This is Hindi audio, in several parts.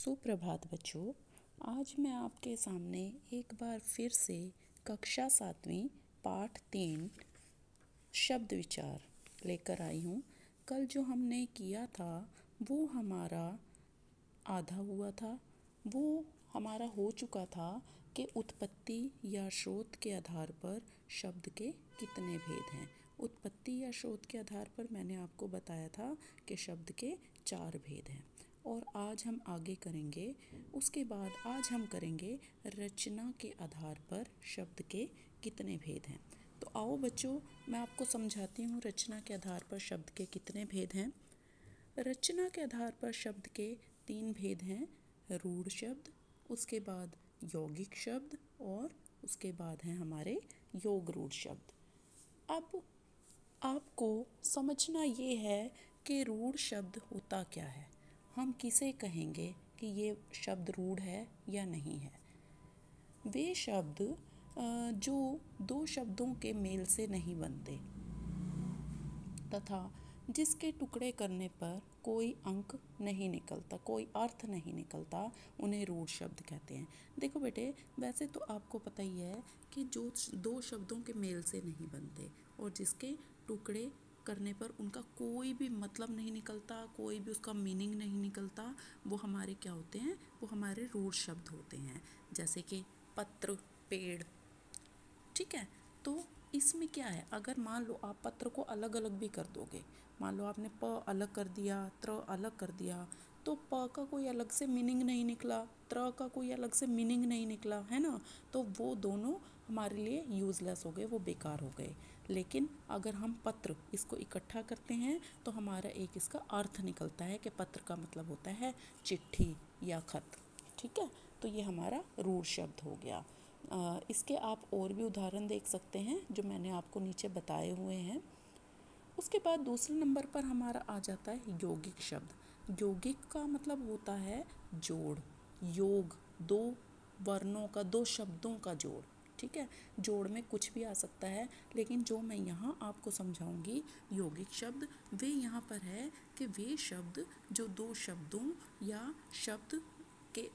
सुप्रभात बच्चों। आज मैं आपके सामने एक बार फिर से कक्षा 7वीं पाठ 3 शब्द विचार लेकर आई हूँ। कल जो हमने किया था वो हमारा आधा हुआ था। वो हमारा हो चुका था कि उत्पत्ति या स्रोत के आधार पर शब्द के कितने भेद हैं। उत्पत्ति या स्रोत के आधार पर मैंने आपको बताया था कि शब्द के 4 भेद हैं। और आज हम आगे करेंगे। उसके बाद आज हम करेंगे रचना के आधार पर शब्द के कितने भेद हैं। तो आओ बच्चों, मैं आपको समझाती हूँ रचना के आधार पर शब्द के कितने भेद हैं। रचना के आधार पर शब्द के 3 भेद हैं। रूढ़ शब्द, उसके बाद यौगिक शब्द और उसके बाद हैं हमारे योग रूढ़ शब्द। अब आपको समझना ये है कि रूढ़ शब्द होता क्या है। हम किसे कहेंगे कि ये शब्द रूढ़ है या नहीं है। वे शब्द जो 2 शब्दों के मेल से नहीं बनते तथा जिसके टुकड़े करने पर कोई अंक नहीं निकलता, कोई अर्थ नहीं निकलता, उन्हें रूढ़ शब्द कहते हैं। देखो बेटे, वैसे तो आपको पता ही है कि जो 2 शब्दों के मेल से नहीं बनते और जिसके टुकड़े करने पर उनका कोई भी मतलब नहीं निकलता, कोई भी उसका मीनिंग नहीं निकलता, वो हमारे क्या होते हैं, वो हमारे रूढ़ शब्द होते हैं। जैसे कि पत्र, पेड़। ठीक है, तो इसमें क्या है, अगर मान लो आप पत्र को अलग अलग भी कर दोगे, मान लो आपने प अलग कर दिया, त्र अलग कर दिया, तो प का कोई अलग से मीनिंग नहीं निकला, त्र का कोई अलग से मीनिंग नहीं निकला, है ना। तो वो दोनों हमारे लिए यूज़लेस हो गए, वो बेकार हो गए। लेकिन अगर हम पत्र इसको इकट्ठा करते हैं तो हमारा एक इसका अर्थ निकलता है कि पत्र का मतलब होता है चिट्ठी या खत। ठीक है, तो ये हमारा रूढ़ शब्द हो गया। इसके आप और भी उदाहरण देख सकते हैं जो मैंने आपको नीचे बताए हुए हैं। उसके बाद दूसरे नंबर पर हमारा आ जाता है यौगिक शब्द। यौगिक का मतलब होता है जोड़, योग, 2 वर्णों का, 2 शब्दों का जोड़। ठीक है, जोड़ में कुछ भी आ सकता है, लेकिन जो मैं यहाँ आपको समझाऊंगी यौगिक शब्द, वे यहाँ पर है कि वे शब्द जो 2 शब्दों या शब्द के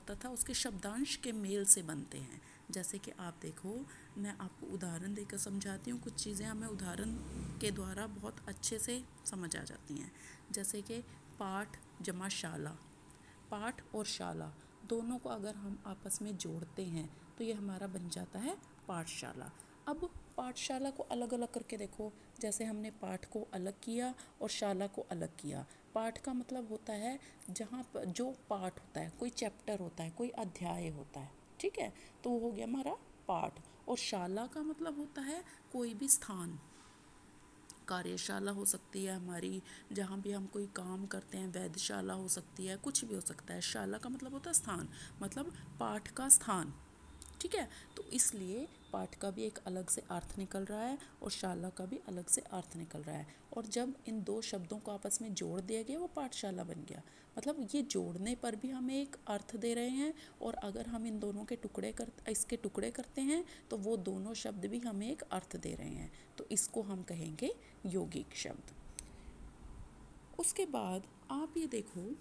तथा उसके शब्दांश के मेल से बनते हैं। जैसे कि आप देखो, मैं आपको उदाहरण देकर समझाती हूँ। कुछ चीज़ें हमें उदाहरण के द्वारा बहुत अच्छे से समझ आ जाती हैं। जैसे कि पाठ जमा शाला, पाठ और शाला दोनों को अगर हम आपस में जोड़ते हैं तो ये हमारा बन जाता है पाठशाला। अब पाठशाला को अलग अलग करके देखो, जैसे हमने पाठ को अलग किया और शाला को अलग किया। पाठ का मतलब होता है जहाँ पर जो पाठ होता है, कोई चैप्टर होता है, कोई अध्याय होता है। ठीक है, तो वो हो गया हमारा पाठ। और शाला का मतलब होता है कोई भी स्थान, कार्यशाला हो सकती है हमारी, जहाँ भी हम कोई काम करते हैं, वैधशाला हो सकती है, कुछ भी हो सकता है। शाला का मतलब होता है स्थान, मतलब पाठ का स्थान। ठीक है, तो इसलिए पाठ का भी एक अलग से अर्थ निकल रहा है और शाला का भी अलग से अर्थ निकल रहा है। और जब इन 2 शब्दों को आपस में जोड़ दिया गया वो पाठशाला बन गया। मतलब ये जोड़ने पर भी हमें एक अर्थ दे रहे हैं, और अगर हम इन दोनों के इसके टुकड़े करते हैं तो वो दोनों शब्द भी हमें एक अर्थ दे रहे हैं। तो इसको हम कहेंगे यौगिक शब्द। उसके बाद आप ये देखो,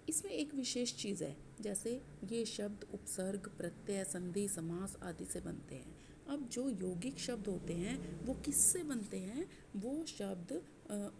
इसमें एक विशेष चीज़ है, जैसे ये शब्द उपसर्ग, प्रत्यय, संधि, समास आदि से बनते हैं। अब जो यौगिक शब्द होते हैं वो किससे बनते हैं, वो शब्द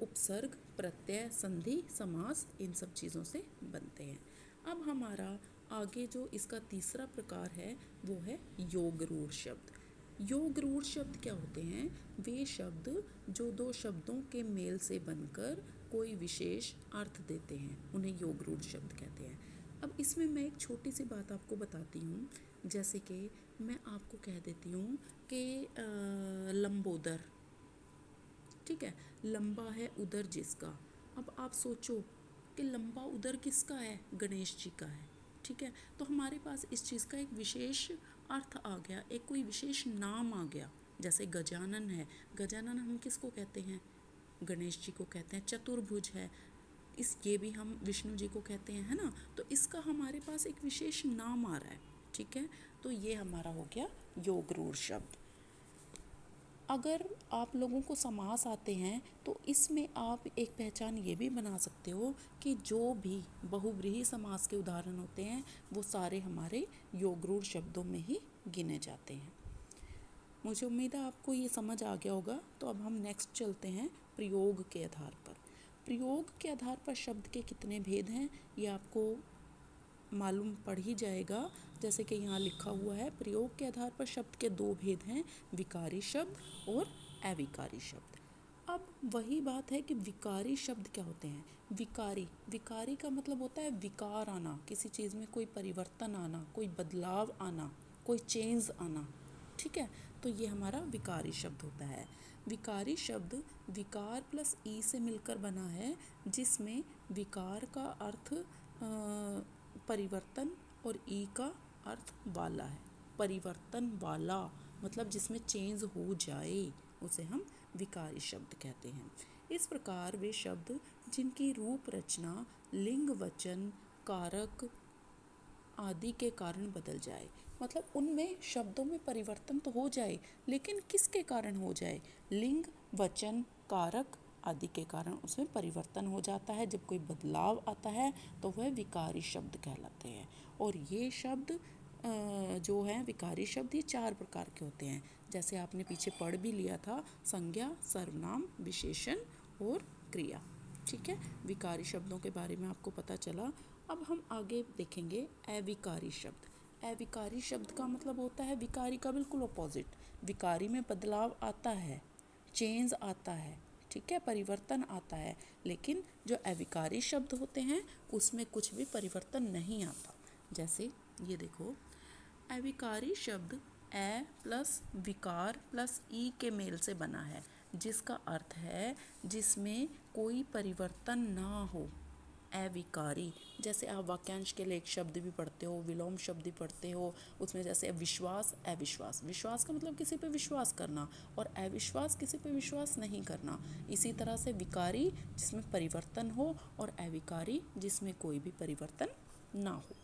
उपसर्ग, प्रत्यय, संधि, समास, इन सब चीज़ों से बनते हैं। अब हमारा आगे जो इसका तीसरा प्रकार है वो है योग रूढ़ शब्द। योग रूढ़ शब्द क्या होते हैं, वे शब्द जो 2 शब्दों के मेल से बनकर कोई विशेष अर्थ देते हैं, उन्हें योग रूढ़ शब्द कहते हैं। अब इसमें मैं एक छोटी सी बात आपको बताती हूँ। जैसे कि मैं आपको कह देती हूँ कि लंबोदर। ठीक है, लंबा है उदर जिसका। अब आप सोचो कि लंबा उदर किसका है, गणेश जी का है। ठीक है, तो हमारे पास इस चीज़ का एक विशेष अर्थ आ गया, एक कोई विशेष नाम आ गया। जैसे गजानन है, गजानन हम किसको कहते हैं, गणेश जी को कहते हैं। चतुर्भुज है, ये भी हम विष्णु जी को कहते हैं, है ना। तो इसका हमारे पास एक विशेष नाम आ रहा है। ठीक है, तो ये हमारा हो गया योग रूढ़ शब्द। अगर आप लोगों को समास आते हैं तो इसमें आप एक पहचान ये भी बना सकते हो कि जो भी बहुव्रीहि समास के उदाहरण होते हैं वो सारे हमारे योगरूढ़ शब्दों में ही गिने जाते हैं। मुझे उम्मीद है आपको ये समझ आ गया होगा। तो अब हम नेक्स्ट चलते हैं प्रयोग के आधार पर। प्रयोग के आधार पर शब्द के कितने भेद हैं ये आपको मालूम पड़ ही जाएगा। जैसे कि यहाँ लिखा हुआ है, प्रयोग के आधार पर शब्द के दो भेद हैं, विकारी शब्द और अविकारी शब्द। अब वही बात है कि विकारी शब्द क्या होते हैं। विकारी का मतलब होता है विकार आना, किसी चीज़ में कोई परिवर्तन आना, कोई बदलाव आना, कोई चेंज आना। ठीक है, तो ये हमारा विकारी शब्द होता है। विकारी शब्द विकार प्लस ई से मिलकर बना है, जिसमें विकार का अर्थ परिवर्तन और ई का अर्थ वाला है। परिवर्तन वाला मतलब जिसमें चेंज हो जाए उसे हम विकारी शब्द कहते हैं। इस प्रकार वे शब्द जिनकी रूप रचना लिंग वचन कारक आदि के कारण बदल जाए, मतलब उनमें शब्दों में परिवर्तन तो हो जाए, लेकिन किसके कारण हो जाए, लिंग वचन कारक आदि के कारण उसमें परिवर्तन हो जाता है। जब कोई बदलाव आता है तो वह विकारी शब्द कहलाते हैं। और ये शब्द जो है विकारी शब्द, ये 4 प्रकार के होते हैं। जैसे आपने पीछे पढ़ भी लिया था, संज्ञा, सर्वनाम, विशेषण और क्रिया। ठीक है, विकारी शब्दों के बारे में आपको पता चला। अब हम आगे देखेंगे अविकारी शब्द। अविकारी शब्द का मतलब होता है विकारी का बिल्कुल अपोजिट। विकारी में बदलाव आता है, चेंज आता है, ठीक है, परिवर्तन आता है, लेकिन जो अविकारी शब्द होते हैं उसमें कुछ भी परिवर्तन नहीं आता। जैसे ये देखो, अविकारी शब्द ए प्लस विकार प्लस ई के मेल से बना है, जिसका अर्थ है जिसमें कोई परिवर्तन ना हो। अविकारी, जैसे आप वाक्यांश के लिए एक शब्द भी पढ़ते हो, विलोम शब्द भी पढ़ते हो, उसमें जैसे विश्वास, अविश्वास। विश्वास का मतलब किसी पे विश्वास करना और अविश्वास किसी पे विश्वास नहीं करना। इसी तरह से विकारी जिसमें परिवर्तन हो और अविकारी जिसमें कोई भी परिवर्तन ना हो।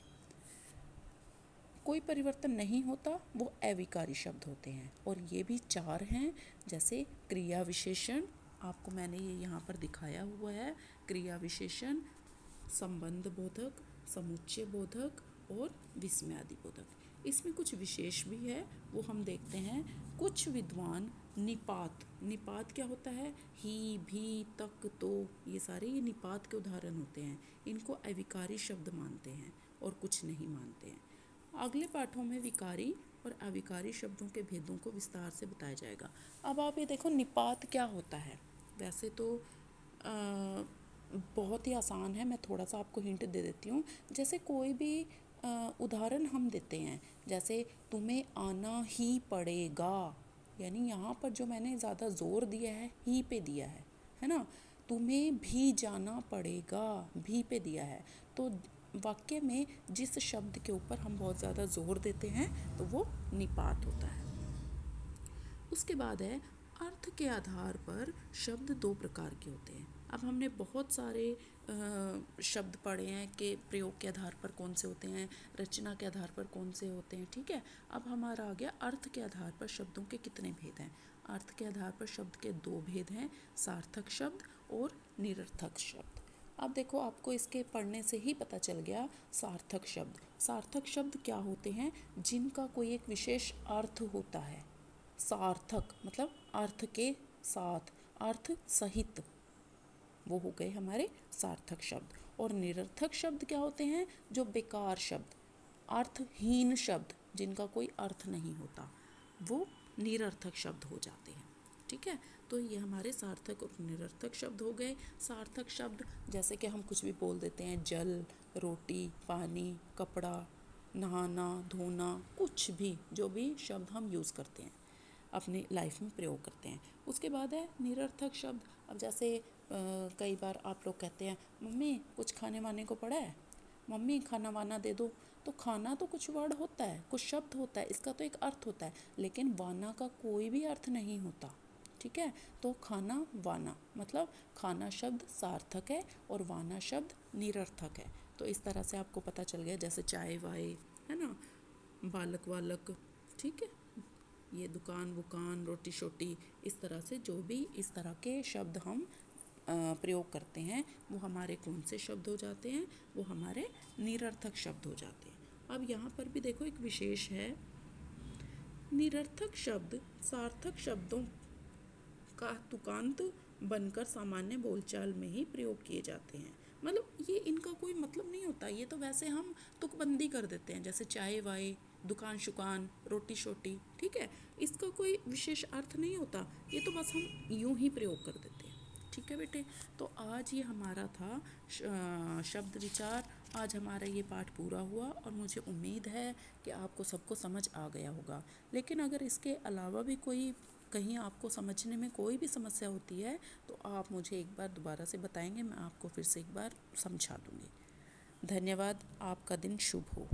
कोई परिवर्तन नहीं होता वो अविकारी शब्द होते हैं, और ये भी 4 हैं। जैसे क्रिया विशेषण, आपको मैंने ये यहाँ पर दिखाया हुआ है। क्रिया विशेषण, संबंध बोधक, समुच्चय बोधक और विस्मयादि बोधक। इसमें कुछ विशेष भी है, वो हम देखते हैं। कुछ विद्वान निपात क्या होता है, ही, भी, तक, तो, ये सारे ये निपात के उदाहरण होते हैं। इनको अविकारी शब्द मानते हैं और कुछ नहीं मानते हैं। अगले पाठों में विकारी और अविकारी शब्दों के भेदों को विस्तार से बताया जाएगा। अब आप ये देखो, निपात क्या होता है। वैसे तो बहुत ही आसान है, मैं थोड़ा सा आपको हिंट दे देती हूँ। जैसे कोई भी उदाहरण हम देते हैं, जैसे तुम्हें आना ही पड़ेगा, यानी यहाँ पर जो मैंने ज़्यादा जोर दिया है ही पे दिया है ना। तुम्हें भी जाना पड़ेगा, भी पे दिया है। तो वाक्य में जिस शब्द के ऊपर हम बहुत ज़्यादा जोर देते हैं तो वो निपात होता है। उसके बाद है अर्थ के आधार पर शब्द 2 प्रकार के होते हैं। अब हमने बहुत सारे शब्द पढ़े हैं कि प्रयोग के आधार पर कौन से होते हैं, रचना के आधार पर कौन से होते हैं। ठीक है, अब हमारा आ गया अर्थ के आधार पर शब्दों के कितने भेद हैं। अर्थ के आधार पर शब्द के 2 भेद हैं, सार्थक शब्द और निरर्थक शब्द। अब देखो, आपको इसके पढ़ने से ही पता चल गया। सार्थक शब्द, सार्थक शब्द क्या होते हैं, जिनका कोई एक विशेष अर्थ होता है। सार्थक मतलब अर्थ के साथ, अर्थ सहित, वो हो गए हमारे सार्थक शब्द। और निरर्थक शब्द क्या होते हैं, जो बेकार शब्द, अर्थहीन शब्द, जिनका कोई अर्थ नहीं होता, वो निरर्थक शब्द हो जाते हैं। ठीक है, तो ये हमारे सार्थक और निरर्थक शब्द हो गए। सार्थक शब्द जैसे कि हम कुछ भी बोल देते हैं, जल, रोटी, पानी, कपड़ा, नहाना, धोना, कुछ भी, जो भी शब्द हम यूज़ करते हैं अपनी लाइफ में प्रयोग करते हैं। उसके बाद है निरर्थक शब्द। अब जैसे कई बार आप लोग कहते हैं, मम्मी कुछ खाने वाने को पड़ा है, मम्मी खाना वाना दे दो। तो खाना तो कुछ वर्ड होता है, कुछ शब्द होता है, इसका तो एक अर्थ होता है, लेकिन वाना का कोई भी अर्थ नहीं होता। ठीक है, तो खाना वाना मतलब खाना शब्द सार्थक है और वाना शब्द निरर्थक है। तो इस तरह से आपको पता चल गया। जैसे चाय वाय है ना, बालक वालक, ठीक है। ये दुकान वुकान रोटी शोटी, इस तरह से जो भी इस तरह के शब्द हम प्रयोग करते हैं वो हमारे कौन से शब्द हो जाते हैं, वो हमारे निरर्थक शब्द हो जाते हैं। अब यहाँ पर भी देखो एक विशेष है, निरर्थक शब्द सार्थक शब्दों का तुकांत बनकर सामान्य बोलचाल में ही प्रयोग किए जाते हैं। मतलब ये इनका कोई मतलब नहीं होता, ये तो वैसे हम तुकबंदी कर देते हैं, जैसे चाय वाय, दुकान शुकान, रोटी शोटी, ठीक है, इसका कोई विशेष अर्थ नहीं होता, ये तो बस हम यूं ही प्रयोग कर देते हैं। ठीक है बेटे, तो आज ये हमारा था शब्द विचार। आज हमारा ये पाठ पूरा हुआ और मुझे उम्मीद है कि आपको सबको समझ आ गया होगा। लेकिन अगर इसके अलावा भी कोई कहीं आपको समझने में कोई भी समस्या होती है तो आप मुझे एक बार दोबारा से बताएंगे, मैं आपको फिर से एक बार समझा दूँगी। धन्यवाद, आपका दिन शुभ हो।